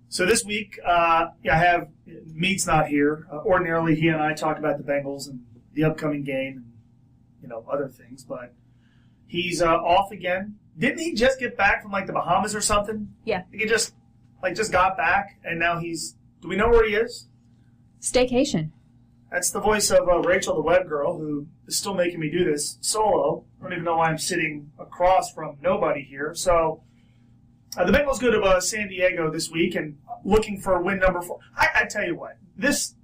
So this week, I have Meat's not here. Ordinarily, he and I talk about the Bengals and the upcoming game and, other things. But he's off again. Didn't he just get back from, the Bahamas or something? Yeah. He just got back, and now do we know where he is? Staycation. That's the voice of Rachel, the web girl, who is still making me do this solo. I don't even know why I'm sitting across from nobody here. So the Bengals go to San Diego this week and looking for win number 4. I tell you what, this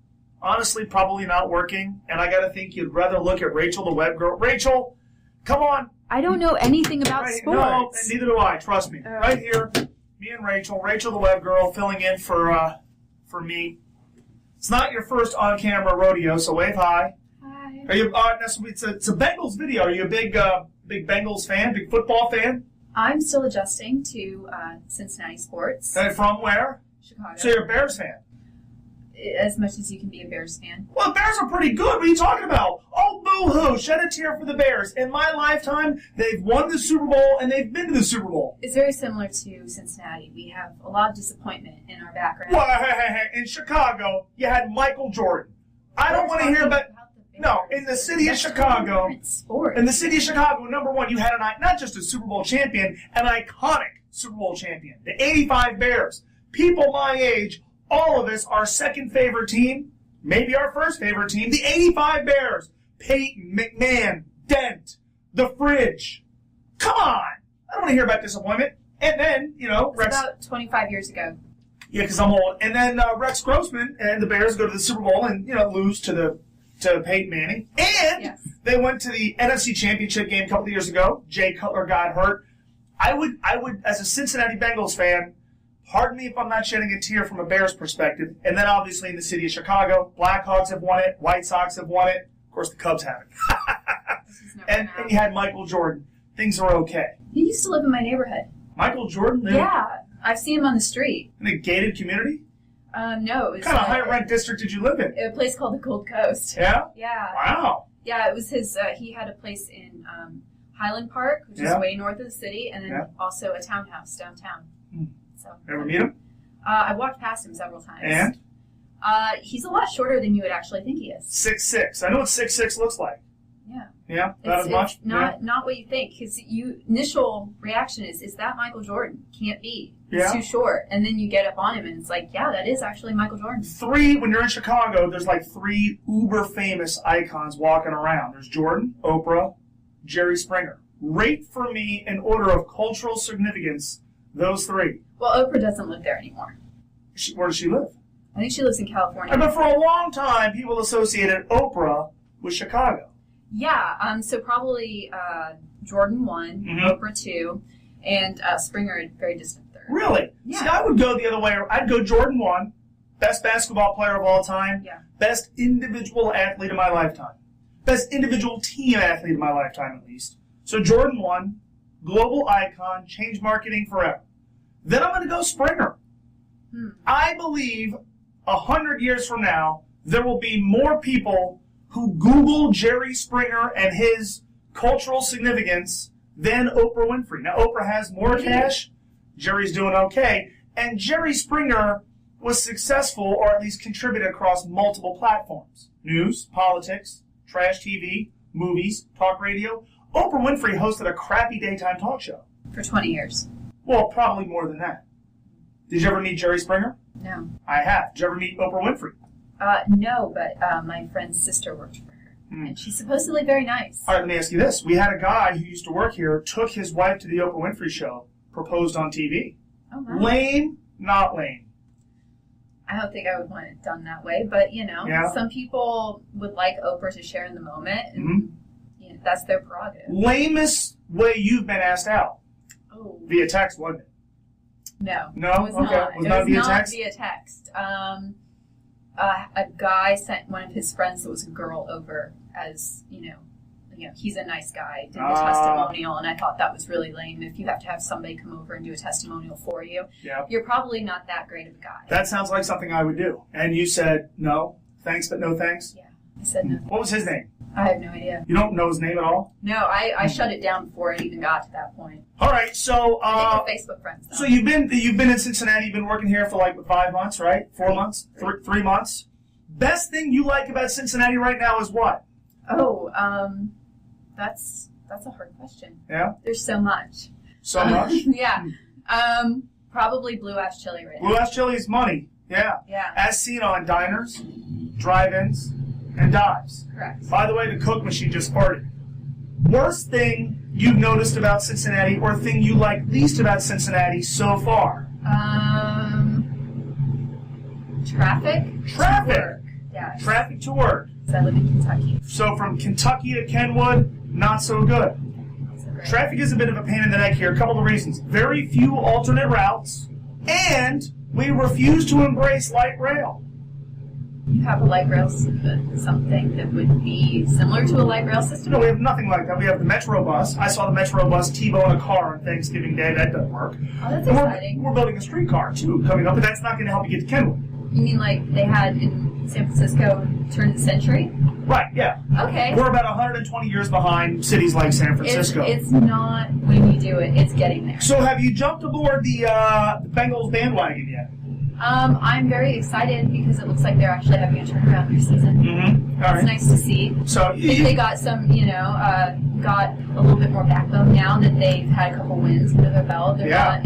honestly probably not working, and I got to think you'd rather look at Rachel, the web girl. Rachel, come on. I don't know anything about sports. No, and neither do I. Trust me. Right here, me and Rachel the web girl, filling in for me. It's not your first on-camera rodeo, so wave hi. Hi. Are you? It's a Bengals video. Are you a big Bengals fan? Big football fan? I'm still adjusting to Cincinnati sports. And from where? Chicago. So you're a Bears fan? As much as you can be a Bears fan. Well, the Bears are pretty good. What are you talking about? Oh, boo-hoo. Shed a tear for the Bears. In my lifetime, they've won the Super Bowl, and they've been to the Super Bowl. It's very similar to Cincinnati. We have a lot of disappointment in our background. Well, hey. In Chicago, you had Michael Jordan. I don't want to hear about... No, in the city of Chicago, number one, you had not just a Super Bowl champion, an iconic Super Bowl champion. The 85 Bears. People my age, all of us, our second favorite team, maybe our first favorite team, the 85 Bears. Peyton, McMahon, Dent, the Fridge. Come on. I don't want to hear about disappointment. And then, Rex. About 25 years ago. Yeah, because I'm old. And then Rex Grossman and the Bears go to the Super Bowl and, lose to Peyton Manning. And They went to the NFC Championship game a couple of years ago. Jay Cutler got hurt. I would, as a Cincinnati Bengals fan, pardon me if I'm not shedding a tear from a Bears perspective. And then obviously in the city of Chicago, Blackhawks have won it. White Sox have won it. Of course, the Cubs haven't. and you had Michael Jordan. Things are okay. He used to live in my neighborhood. Michael Jordan? Yeah. I've seen him on the street. In a gated community? No. What kind of high-rent district did you live in? A place called the Gold Coast. Yeah? Yeah. Wow. Yeah, it was his, he had a place in Highland Park, which is way north of the city, and then also a townhouse downtown. So, ever meet him? I walked past him several times. And? He's a lot shorter than you would actually think he is. 6'6". I know what 6'6" looks like. Yeah. Yeah? Not as much? It's not what you think. His initial reaction is that Michael Jordan? Can't be. He's too short. And then you get up on him and it's like, yeah, that is actually Michael Jordan. When you're in Chicago, there's 3 uber famous icons walking around. There's Jordan, Oprah, Jerry Springer. Rate for me in order of cultural significance those 3. Well, Oprah doesn't live there anymore. Where does she live? I think she lives in California. But for a long time, people associated Oprah with Chicago. Yeah, so probably Jordan 1, Oprah 2, and Springer a very distant 3rd. Really? Yeah. See, I would go the other way. I'd go Jordan 1, best basketball player of all time, best individual athlete of my lifetime, best individual team athlete of my lifetime at least. So Jordan 1, global icon, changed marketing forever. Then I'm going to go Springer. I believe 100 years from now, there will be more people who Google Jerry Springer and his cultural significance than Oprah Winfrey. Now, Oprah has more cash. Jerry's doing okay. And Jerry Springer was successful, or at least contributed across multiple platforms. News, politics, trash TV, movies, talk radio. Oprah Winfrey hosted a crappy daytime talk show. For 20 years. Well, probably more than that. Did you ever meet Jerry Springer? No. I have. Did you ever meet Oprah Winfrey? No, but my friend's sister worked for her. And she's supposedly very nice. All right, let me ask you this. We had a guy who used to work here, took his wife to the Oprah Winfrey show, proposed on TV. Oh, wow. Lame, not lame. I don't think I would want it done that way, but, some people would like Oprah to share in the moment, and that's their prerogative. Lamest way you've been asked out? Oh. Via text, wasn't it? No. No? It was not. It was not via text? Via text. A guy sent one of his friends that was a girl over as, he's a nice guy, did the testimonial, and I thought that was really lame. If you have to have somebody come over and do a testimonial for you, you're probably not that great of a guy. That sounds like something I would do. And you said, no, thanks, but no thanks? Yeah, I said no. What was his name? I have no idea. You don't know his name at all? No, I shut it down before it even got to that point. All right, so I think we're Facebook friends now. So you've been in Cincinnati. You've been working here for like 5 months, right? 4 months, 3 months. Best thing you like about Cincinnati right now is what? Oh, that's a hard question. Yeah. There's so much. So much. Yeah. Probably blue ash chili right now. Blue ash chili is money. Yeah. Yeah. As seen on diners, drive-ins, and dives. Correct. By the way, the Coke machine just farted. Worst thing you've noticed about Cincinnati, or thing you like least about Cincinnati so far? Traffic. Traffic. To work. Yeah. Traffic to work. Because I live in Kentucky. So from Kentucky to Kenwood, not so good. So great. Traffic is a bit of a pain in the neck here. A couple of reasons. Very few alternate routes, and we refuse to embrace light rail. You have a light rail something that would be similar to a light rail system? No, we have nothing like that. We have the Metro bus. I saw the Metro bus T-bone a car on Thanksgiving Day. That doesn't work. Oh, that's And exciting. we're building a streetcar, too, coming up, but that's not going to help you get to Kenwood. You mean like they had in San Francisco turn of the century? Right, yeah. Okay. We're about 120 years behind cities like San Francisco. It's not when you do it, it's getting there. So have you jumped aboard the Bengals bandwagon yet? I'm very excited because it looks like they're actually having a turnaround their season. Mm-hmm. All right. It's nice to see. So I think they got some, got a little bit more backbone now that they've had a couple wins under their belt. They're not,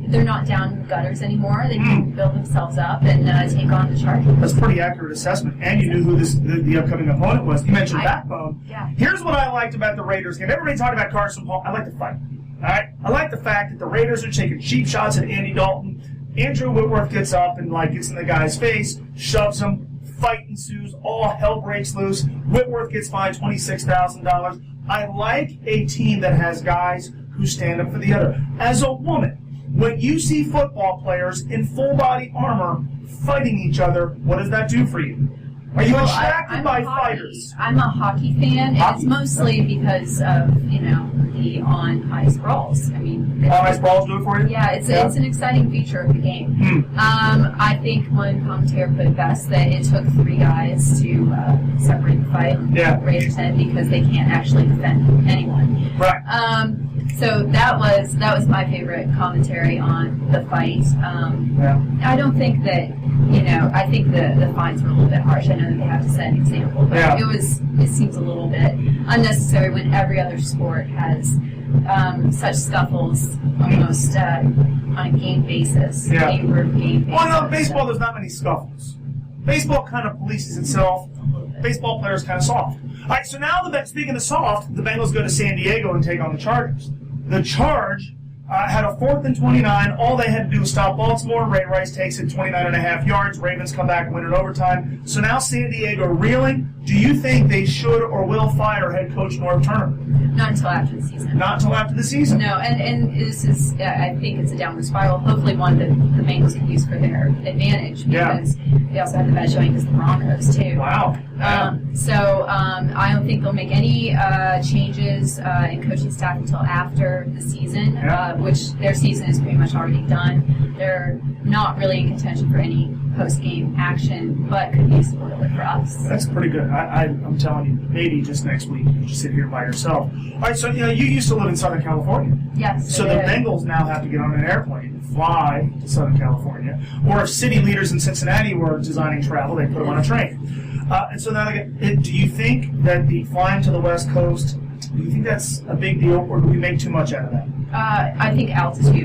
they're not down in the gutters anymore. They can build themselves up and take on the Chargers. That's a pretty accurate assessment. And you knew who the upcoming opponent was. You mentioned backbone. Yeah. Here's what I liked about the Raiders game. Everybody talked about Carson Palmer. I like the fight. All right? I like the fact that the Raiders are taking cheap shots at Andy Dalton. Andrew Whitworth gets up and gets in the guy's face, shoves him, fight ensues, all hell breaks loose. Whitworth gets fined $26,000. I like a team that has guys who stand up for the other. As a woman, when you see football players in full body armor fighting each other, what does that do for you? Are you attracted by fighters? I'm a hockey fan, and it's mostly because of, the on-ice brawls. I mean, On-ice brawls do it for you? Yeah, it's an exciting feature of the game. I think one commentator put it best that it took 3 guys to separate the fight on the Raiders' end because they can't actually defend anyone. Right. So that was my favorite commentary on the fight. I don't think that, I think the fines were a little bit harsh. I know that they have to set an example, but it seems a little bit unnecessary when every other sport has such scuffles almost on a game basis. Game basis. Well, no, baseball, there's not many scuffles. Baseball kind of polices itself. Baseball players kind of soft. All right, so now, speaking of soft, the Bengals go to San Diego and take on the Chargers. The Charge had a 4th and 29. All they had to do was stop Baltimore. Ray Rice takes it 29.5 yards. Ravens come back and win it overtime. So now San Diego reeling. Do you think they should or will fire head coach Norv Turner? Not until after the season. Not until after the season. No, and this is, I think it's a downward spiral. Hopefully one that the Bengals can use for their advantage because they also had the bad showing against the Broncos too. Wow. I don't think they'll make any changes in coaching staff until after the season, which their season is pretty much already done. They're not really in contention for any post-game action, but could be a spoiler for us. That's pretty good. I'm telling you, maybe just next week you just sit here by yourself. All right, so you used to live in Southern California. Yes. So the Bengals now have to get on an airplane and fly to Southern California. Or if city leaders in Cincinnati were designing travel, they put them on a train. And so now, do you think that the flying to the West Coast, do you think that's a big deal, or do we make too much out of that? I think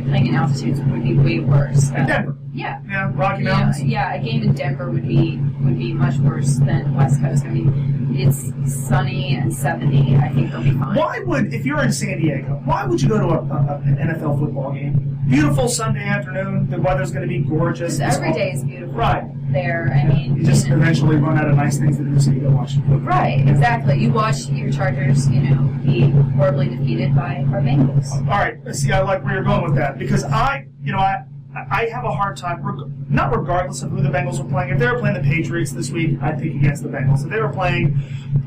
playing in altitudes would be way worse. In Denver. Yeah. Yeah, Rocky Mountains. Yeah, a game in Denver would be much worse than West Coast. I mean, it's sunny and 70. I think they'll be fine. If you're in San Diego, why would you go to an NFL football game? Beautiful Sunday afternoon. The weather's going to be gorgeous. Every day is beautiful. Right. There, I mean, you just eventually run out of nice things to do, so you go watch football. Right, exactly. You watch your Chargers, be horribly defeated by our Bengals. All right. See, I like where you're going with that because I have a hard time, not regardless of who the Bengals are playing. If they were playing the Patriots this week, I'd pick against the Bengals. If they were playing,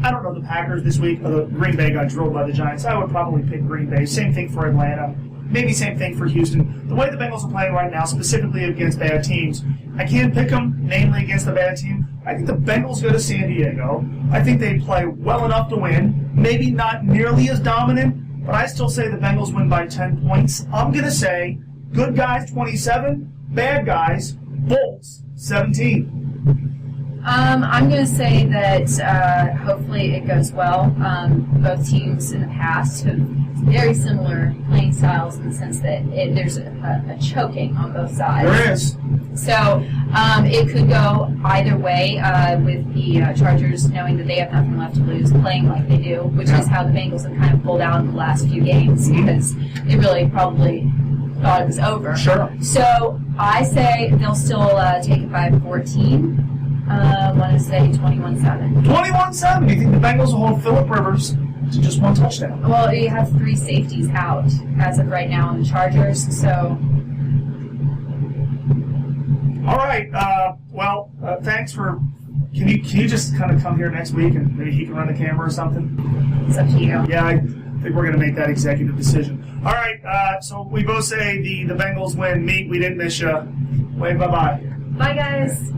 I don't know, the Packers this week, or the Green Bay got drilled by the Giants, I would probably pick Green Bay. Same thing for Atlanta. maybe same thing for Houston. The way the Bengals are playing right now, specifically against bad teams, I can't pick them, namely against the bad team. I think the Bengals go to San Diego. I think they play well enough to win. Maybe not nearly as dominant, but I still say the Bengals win by 10 points. I'm going to say good guys 27, bad guys, Bolts 17. I'm going to say that hopefully it goes well. Both teams in the past have very similar playing styles in the sense that there's a choking on both sides. There is. So it could go either way with the Chargers knowing that they have nothing left to lose, playing like they do, which is how the Bengals have kind of pulled out in the last few games because they really probably thought it was over. Sure. So I say they'll still take it by 14. I want to say 21-7. 21-7. Do you think the Bengals will hold Phillip Rivers to just one touchdown? Well, you have 3 safeties out as of right now on the Chargers, so. All right. Thanks for. Can you just kind of come here next week and maybe he can run the camera or something? It's up to you. Yeah, I think we're going to make that executive decision. All right. So we both say the Bengals win. Meet. We didn't miss you. Wave. Bye-bye. Bye, guys.